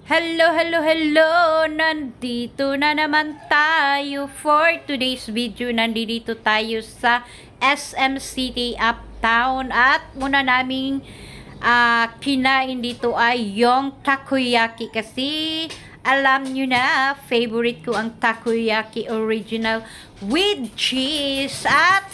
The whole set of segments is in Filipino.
Hello, hello, hello! Nandito na naman tayo for today's video. Nandito tayo sa SM City Uptown at muna naming kinain dito ay yung takoyaki kasi alam nyo na, favorite ko ang takoyaki original with cheese at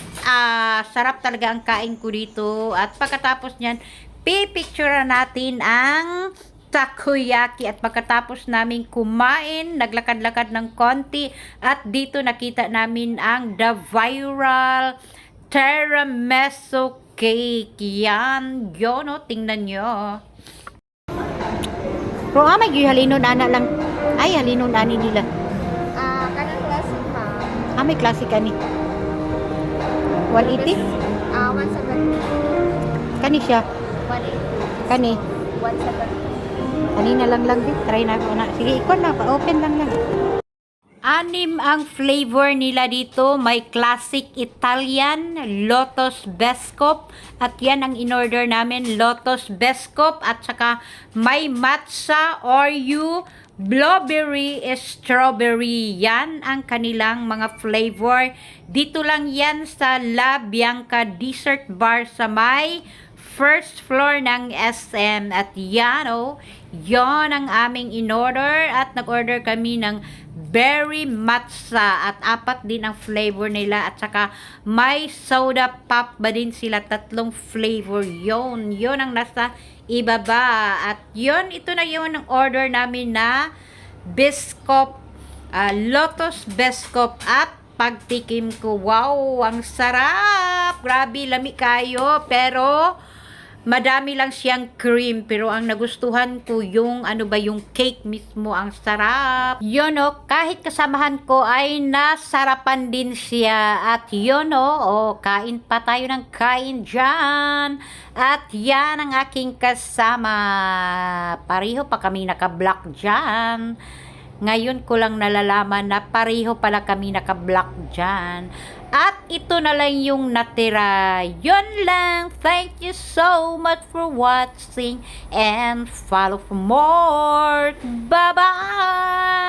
sarap talaga ang kain ko dito at pagkatapos nyan, pipicture natin ang takoyaki at pagkatapos namin kumain, naglakad-lakad ng konti at dito nakita namin ang the viral tiramisu cake. Yan, yun o, tingnan nyo. Pero may halinon ana lang. Ay, halinon ani nila. Kanang classic ha. May classic ani. 180? 170. Kani siya. 180. Kani. 170. Kanina lang din. Try na ako na. Sige, ikon na. Pa-open lang. Anim ang flavor nila dito. May classic Italian, Lotus Biscop. At yan ang in-order namin. Lotus Biscop. At saka may matcha, Oreo, blueberry, strawberry. Yan ang kanilang mga flavor. Dito lang yan sa La Bianca Dessert Bar sa may first floor ng SM at yan yon ang aming in-order at nag-order kami ng berry matcha at 4 din ang flavor nila at saka may soda pop ba din sila, 3 flavor yon ang nasa ibaba at yon ito na yon ang order namin na biscop, Lotus Biscop at pagtikim ko, wow, ang sarap, grabe, lami kayo, pero madami lang siyang cream, pero ang nagustuhan ko yung yung cake mismo, ang sarap. Yun kahit kasamahan ko ay nasarapan din siya. At yun kain pa tayo ng kain dyan. At yan ang aking kasama. Pareho pa kami naka-block dyan. Ngayon ko lang nalalaman na pareho pala kami naka-block dyan. At ito na lang yung natira. Yun lang. Thank you so much for watching and follow for more. Bye-bye!